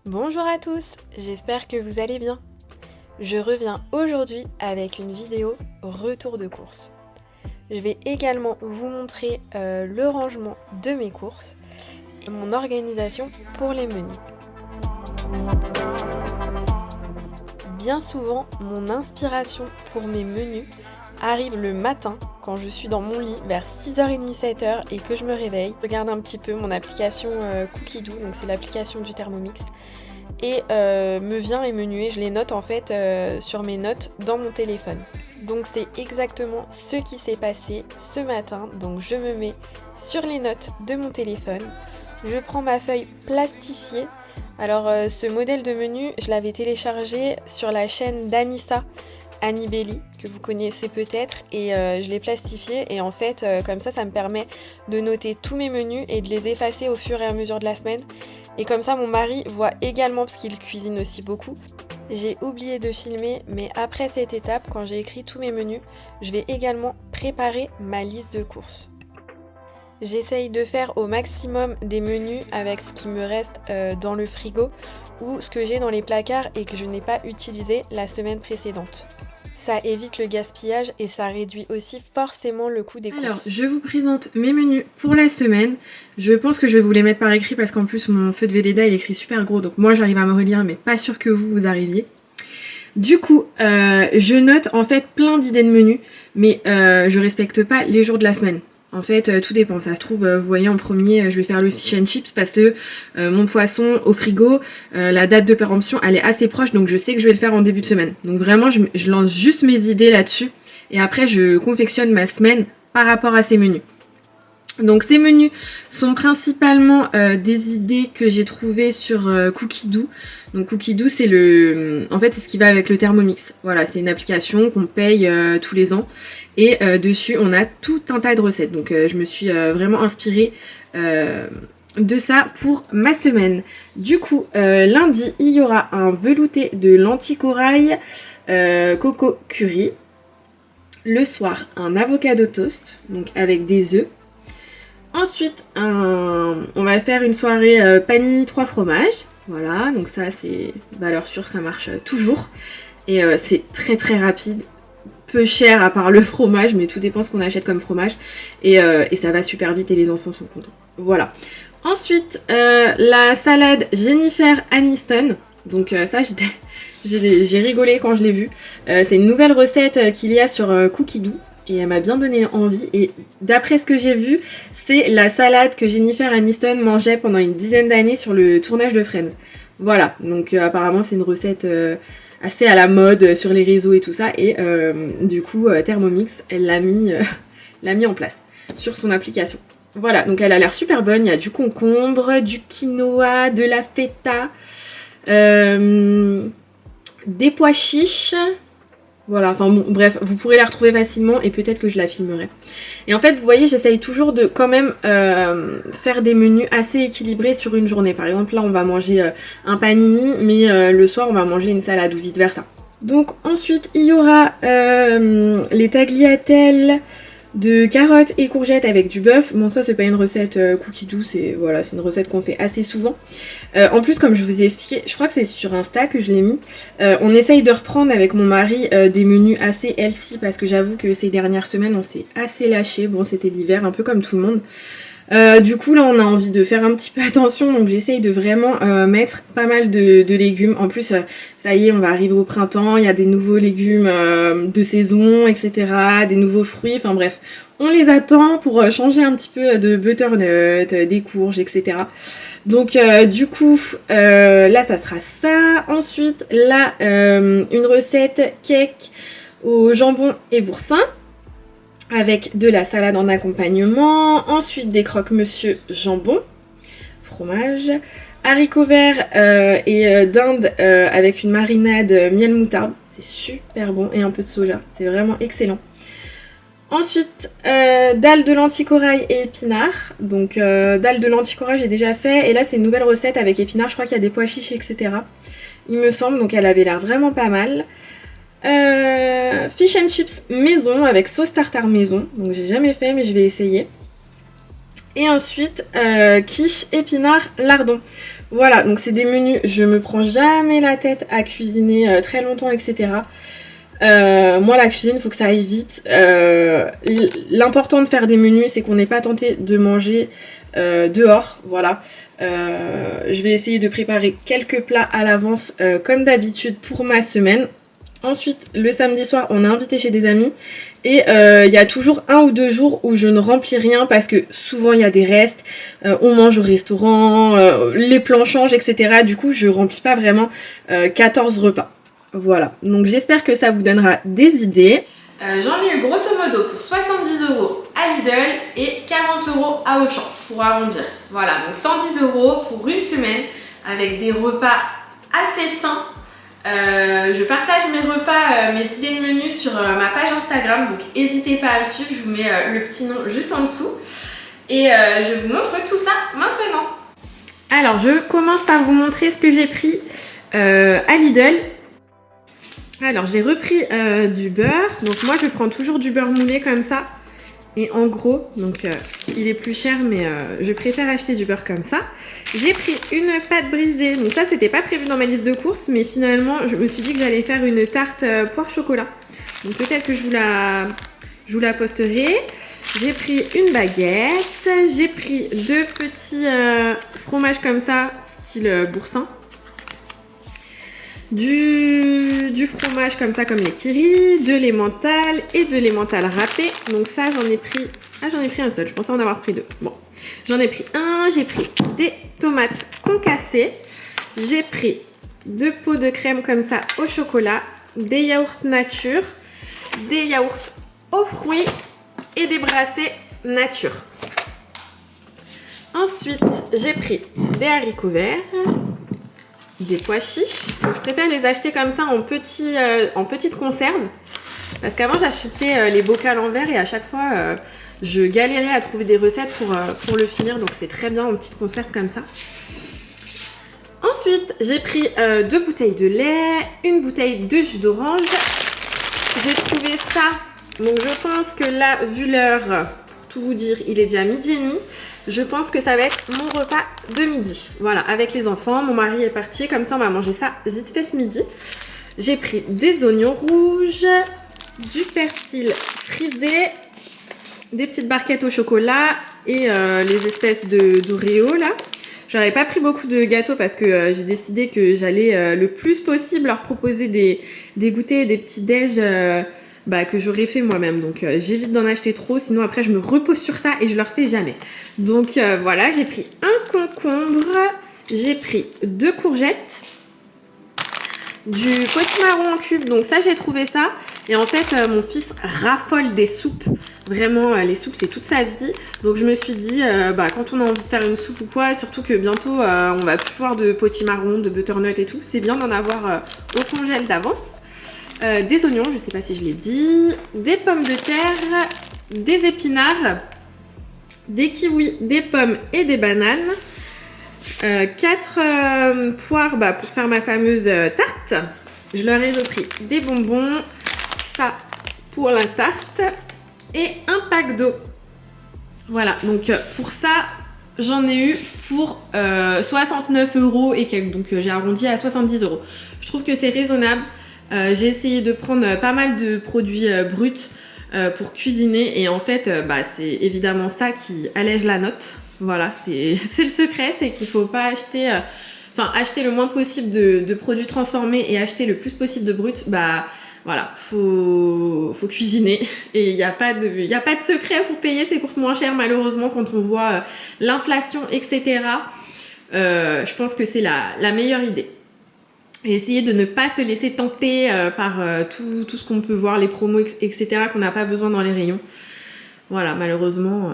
Bonjour à tous, j'espère que vous allez bien. Je reviens aujourd'hui avec une vidéo retour de course. Je vais également vous montrer le rangement de mes courses et mon organisation pour les menus. Bien souvent, mon inspiration pour mes menus arrive le matin quand je suis dans mon lit vers 6h30, 7h et que je me réveille. Je regarde un petit peu mon application Cookidoo, donc c'est l'application du Thermomix, et me vient les menus et je les note en fait sur mes notes dans mon téléphone. Donc c'est exactement ce qui s'est passé ce matin, donc je me mets sur les notes de mon téléphone, je prends ma feuille plastifiée. Alors ce modèle de menu, je l'avais téléchargé sur la chaîne d'Anissa Anibelli, que vous connaissez peut-être, et je l'ai plastifié et en fait comme ça me permet de noter tous mes menus et de les effacer au fur et à mesure de la semaine, et comme ça mon mari voit également parce qu'il cuisine aussi beaucoup. J'ai oublié de filmer, mais après cette étape, quand j'ai écrit tous mes menus, je vais également préparer ma liste de courses. J'essaye de faire au maximum des menus avec ce qui me reste dans le frigo ou ce que j'ai dans les placards et que je n'ai pas utilisé la semaine précédente. Ça évite le gaspillage et ça réduit aussi forcément le coût des courses. Alors, je vous présente mes menus pour la semaine. Je pense que je vais vous les mettre par écrit parce qu'en plus mon feu de Velleda il écrit super gros, donc moi j'arrive à me relire mais pas sûr que vous arriviez. Du coup, je note en fait plein d'idées de menus, mais je respecte pas les jours de la semaine. En fait, tout dépend. Ça se trouve, vous voyez, en premier, je vais faire le fish and chips parce que mon poisson au frigo, la date de péremption, elle est assez proche, donc je sais que je vais le faire en début de semaine. Donc vraiment, je lance juste mes idées là-dessus et après, je confectionne ma semaine par rapport à ces menus. Donc ces menus sont principalement des idées que j'ai trouvées sur Cookidoo. Donc Cookidoo c'est c'est ce qui va avec le Thermomix. Voilà, c'est une application qu'on paye tous les ans et dessus on a tout un tas de recettes. Donc je me suis vraiment inspirée de ça pour ma semaine. Du coup lundi il y aura un velouté de lentilles corail coco curry. Le soir un avocado toast donc avec des œufs. Ensuite, on va faire une soirée panini 3 fromages. Voilà, donc ça c'est valeur sûre, ça marche toujours. Et c'est très très rapide, peu cher à part le fromage, mais tout dépend ce qu'on achète comme fromage. Et ça va super vite et les enfants sont contents. Voilà. Ensuite, la salade Jennifer Aniston. Donc ça, j'ai rigolé quand je l'ai vue. C'est une nouvelle recette qu'il y a sur Cookidoo. Et elle m'a bien donné envie. Et d'après ce que j'ai vu, c'est la salade que Jennifer Aniston mangeait pendant une dizaine d'années sur le tournage de Friends. Voilà, donc apparemment c'est une recette assez à la mode sur les réseaux et tout ça. Et du coup, Thermomix, elle l'a mis en place sur son application. Voilà, donc elle a l'air super bonne. Il y a du concombre, du quinoa, de la feta, des pois chiches. Voilà, enfin bon, bref, vous pourrez la retrouver facilement et peut-être que je la filmerai. Et en fait, vous voyez, j'essaye toujours de quand même faire des menus assez équilibrés sur une journée. Par exemple, là, on va manger un panini, mais le soir, on va manger une salade ou vice-versa. Donc ensuite, il y aura les tagliatelles de carottes et courgettes avec du bœuf. Bon, ça c'est pas une recette Cookidoo, c'est une recette qu'on fait assez souvent. En plus, comme je vous ai expliqué, je crois que c'est sur Insta que je l'ai mis, on essaye de reprendre avec mon mari des menus assez healthy parce que j'avoue que ces dernières semaines on s'est assez lâché. Bon, c'était l'hiver, un peu comme tout le monde. Du coup là on a envie de faire un petit peu attention, donc j'essaye de vraiment mettre pas mal de légumes. En plus ça y est, on va arriver au printemps, il y a des nouveaux légumes de saison, etc., des nouveaux fruits, enfin bref, on les attend pour changer un petit peu de butternut, des courges, etc. Donc du coup là ça sera ça. Ensuite là une recette cake au jambon et boursin avec de la salade en accompagnement. Ensuite des croque-monsieur jambon, fromage, haricots verts et dinde avec une marinade miel moutarde. C'est super bon et un peu de soja. C'est vraiment excellent. Ensuite, dalle de lentilles corail et épinards. Donc dalle de lentilles corail j'ai déjà fait. Et là c'est une nouvelle recette avec épinards. Je crois qu'il y a des pois chiches, etc. Il me semble. Donc elle avait l'air vraiment pas mal. Fish and chips maison avec sauce tartare maison. Donc j'ai jamais fait mais je vais essayer. Et ensuite, quiche, épinards, lardons. Voilà, donc c'est des menus, je me prends jamais la tête à cuisiner très longtemps, etc. Moi la cuisine, il faut que ça aille vite. L'important de faire des menus, c'est qu'on n'est pas tenté de manger dehors, voilà. Je vais essayer de préparer quelques plats à l'avance comme d'habitude pour ma semaine. Ensuite, le samedi soir, on est invité chez des amis et il y a toujours 1 ou 2 jours où je ne remplis rien parce que souvent il y a des restes, on mange au restaurant, les plans changent, etc. Du coup, je remplis pas vraiment 14 repas. Voilà, donc j'espère que ça vous donnera des idées. J'en ai eu grosso modo pour 70 € à Lidl et 40 € à Auchan pour arrondir. Voilà, donc 110 € pour une semaine avec des repas assez sains. Je partage mes repas, mes idées de menus sur ma page Instagram, donc n'hésitez pas à me suivre, je vous mets le petit nom juste en dessous. Et je vous montre tout ça maintenant. Alors je commence par vous montrer ce que j'ai pris à Lidl. Alors j'ai repris du beurre, donc moi je prends toujours du beurre moulé comme ça. Et en gros, donc il est plus cher, mais je préfère acheter du beurre comme ça. J'ai pris une pâte brisée, donc ça c'était pas prévu dans ma liste de courses, mais finalement je me suis dit que j'allais faire une tarte poire chocolat. Donc peut-être que je vous la posterai. J'ai pris une baguette, j'ai pris 2 petits fromages comme ça, style boursin. Du fromage comme ça, comme les Kiri, de l'emmental et de l'emmental râpé. Donc ça j'en ai pris un seul, je pensais en avoir pris 2. Bon, j'en ai pris un. J'ai pris des tomates concassées, j'ai pris 2 pots de crème comme ça au chocolat, des yaourts nature, des yaourts aux fruits et des brassés nature. Ensuite j'ai pris des haricots verts, des pois chiches. Donc, je préfère les acheter comme ça en petites conserves. Parce qu'avant j'achetais les bocals en verre et à chaque fois je galérais à trouver des recettes pour le finir. Donc c'est très bien en petites conserves comme ça. Ensuite j'ai pris 2 bouteilles de lait, une bouteille de jus d'orange. J'ai trouvé ça. Donc je pense que là, vu l'heure, pour tout vous dire, il est déjà 12h30. Je pense que ça va être mon repas de midi. Voilà, avec les enfants, mon mari est parti. Comme ça, on va manger ça vite fait ce midi. J'ai pris des oignons rouges, du persil frisé, des petites barquettes au chocolat et les espèces d'Oreo là. J'aurais pas pris beaucoup de gâteaux parce que j'ai décidé que j'allais le plus possible leur proposer des goûters et des petits déj que j'aurais fait moi-même. Donc j'évite d'en acheter trop, sinon après je me repose sur ça et je leur fais jamais. Donc voilà, j'ai pris un concombre, j'ai pris 2 courgettes, du potimarron en cubes, donc ça j'ai trouvé ça. Et en fait mon fils raffole des soupes, vraiment les soupes c'est toute sa vie. Donc je me suis dit quand on a envie de faire une soupe ou quoi, surtout que bientôt on va plus voir de potimarron, de butternut et tout, c'est bien d'en avoir au congèle d'avance. Des oignons, je sais pas si je l'ai dit, des pommes de terre, des épinards, des kiwis, des pommes et des bananes, 4 poires pour faire ma fameuse tarte. Je leur ai repris des bonbons, ça pour la tarte et un pack d'eau. Voilà, donc pour ça j'en ai eu pour 69 € et quelques, donc j'ai arrondi à 70 €. Je trouve que c'est raisonnable. J'ai essayé de prendre pas mal de produits bruts pour cuisiner et en fait c'est évidemment ça qui allège la note. Voilà, c'est le secret, c'est qu'il faut pas acheter acheter le moins possible de produits transformés et acheter le plus possible de bruts. Voilà, faut cuisiner et il n'y a pas de secret pour payer ses courses moins chères malheureusement quand on voit l'inflation, etc. Je pense que c'est la meilleure idée. Et essayer de ne pas se laisser tenter par tout ce qu'on peut voir, les promos, etc. qu'on n'a pas besoin dans les rayons. Voilà, malheureusement,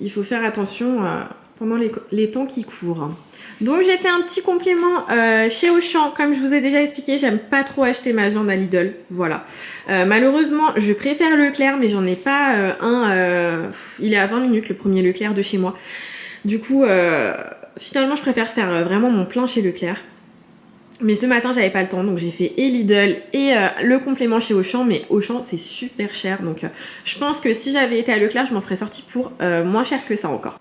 il faut faire attention pendant les temps qui courent. Donc j'ai fait un petit complément chez Auchan. Comme je vous ai déjà expliqué, j'aime pas trop acheter ma viande à Lidl. Voilà. Malheureusement, je préfère Leclerc, mais j'en ai pas il est à 20 minutes, le premier Leclerc de chez moi. Du coup, finalement, je préfère faire vraiment mon plein chez Leclerc. Mais ce matin j'avais pas le temps, donc j'ai fait et Lidl et le complément chez Auchan. Mais Auchan c'est super cher, donc je pense que si j'avais été à Leclerc je m'en serais sortie pour moins cher que ça encore.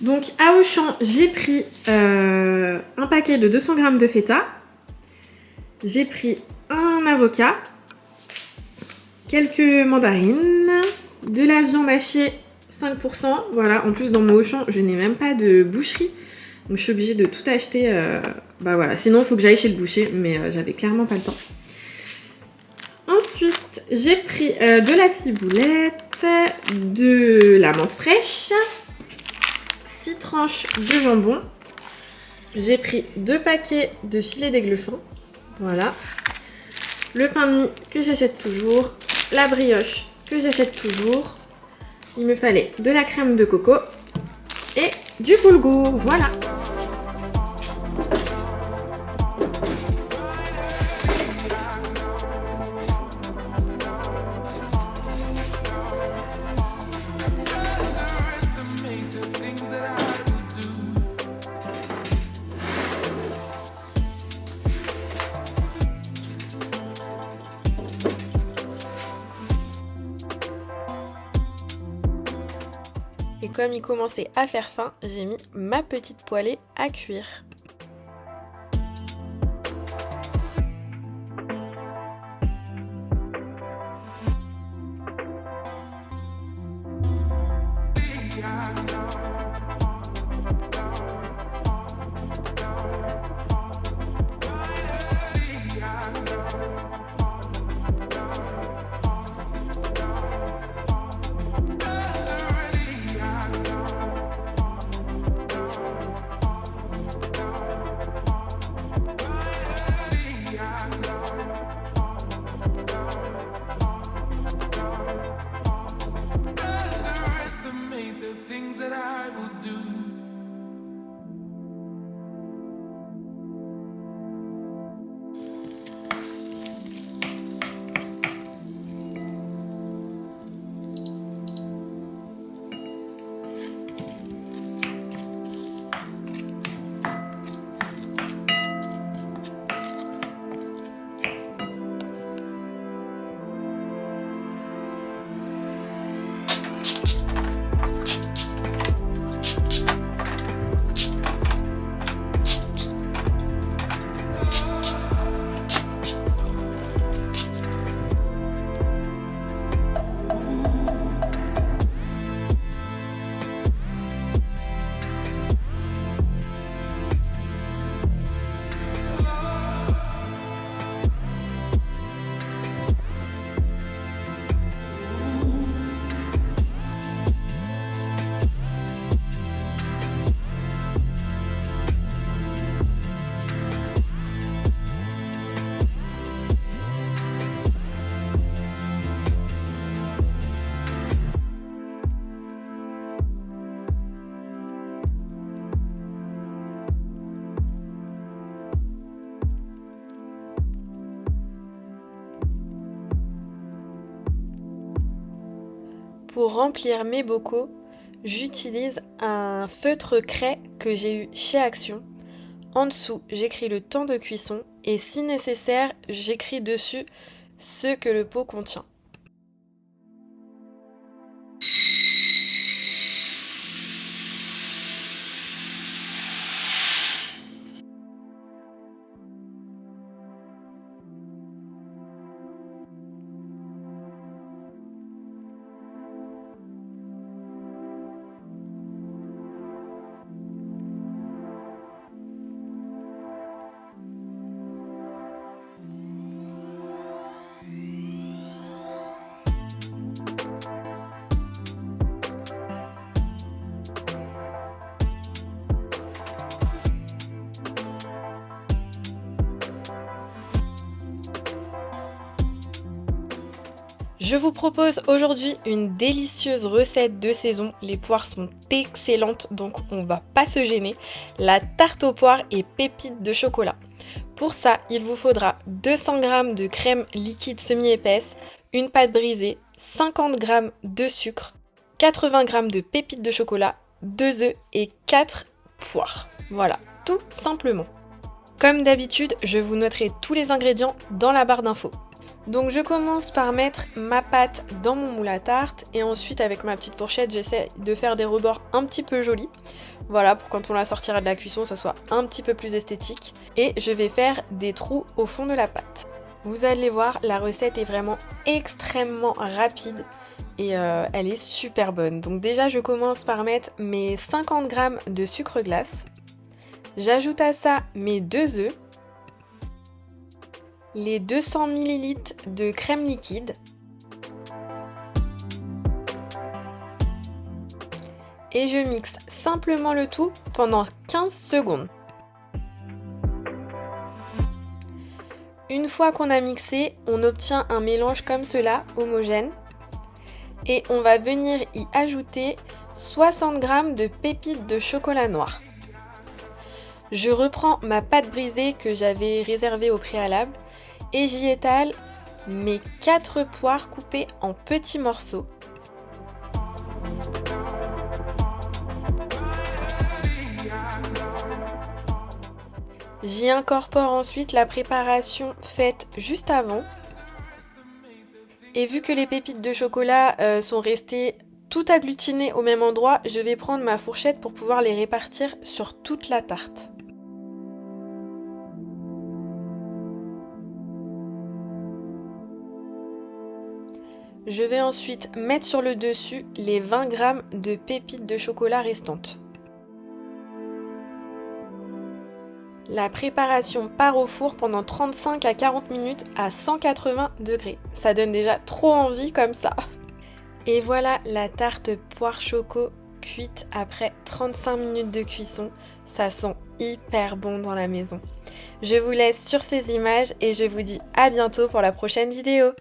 Donc à Auchan, j'ai pris un paquet de 200 g de feta. J'ai pris un avocat, quelques mandarines, de la viande hachée 5%. Voilà, en plus dans mon Auchan, je n'ai même pas de boucherie. Donc je suis obligée de tout acheter. Voilà. Sinon, il faut que j'aille chez le boucher, mais j'avais clairement pas le temps. Ensuite, j'ai pris de la ciboulette, de la menthe fraîche, 6 tranches de jambon. J'ai pris 2 paquets de filets d'aigle fin. Voilà. Le pain de mie que j'achète toujours. La brioche que j'achète toujours. Il me fallait de la crème de coco et du boulgour. Voilà. Et comme il commençait à faire faim, j'ai mis ma petite poêlée à cuire. Pour remplir mes bocaux, j'utilise un feutre craie que j'ai eu chez Action. En dessous, j'écris le temps de cuisson et si nécessaire, j'écris dessus ce que le pot contient. Je vous propose aujourd'hui une délicieuse recette de saison. Les poires sont excellentes, donc on va pas se gêner. La tarte aux poires et pépites de chocolat. Pour ça, il vous faudra 200 g de crème liquide semi-épaisse, une pâte brisée, 50 g de sucre, 80 g de pépites de chocolat, 2 œufs et 4 poires. Voilà, tout simplement. Comme d'habitude, je vous noterai tous les ingrédients dans la barre d'infos. Donc je commence par mettre ma pâte dans mon moule à tarte et ensuite avec ma petite fourchette j'essaie de faire des rebords un petit peu jolis. Voilà, pour quand on la sortira de la cuisson ça soit un petit peu plus esthétique. Et je vais faire des trous au fond de la pâte. Vous allez voir, la recette est vraiment extrêmement rapide et elle est super bonne. Donc déjà je commence par mettre mes 50 g de sucre glace. J'ajoute à ça mes 2 œufs. Les 200 ml de crème liquide et je mixe simplement le tout pendant 15 secondes. Une fois qu'on a mixé, on obtient un mélange comme cela, homogène, et on va venir y ajouter 60 g de pépites de chocolat noir. Je reprends ma pâte brisée que j'avais réservée au préalable et j'y étale mes 4 poires coupées en petits morceaux. J'y incorpore ensuite la préparation faite juste avant. Et vu que les pépites de chocolat sont restées tout agglutinées au même endroit, je vais prendre ma fourchette pour pouvoir les répartir sur toute la tarte. Je vais ensuite mettre sur le dessus les 20 g de pépites de chocolat restantes. La préparation part au four pendant 35 à 40 minutes à 180 degrés. Ça donne déjà trop envie comme ça. Et voilà la tarte poire choco cuite après 35 minutes de cuisson. Ça sent hyper bon dans la maison. Je vous laisse sur ces images et je vous dis à bientôt pour la prochaine vidéo.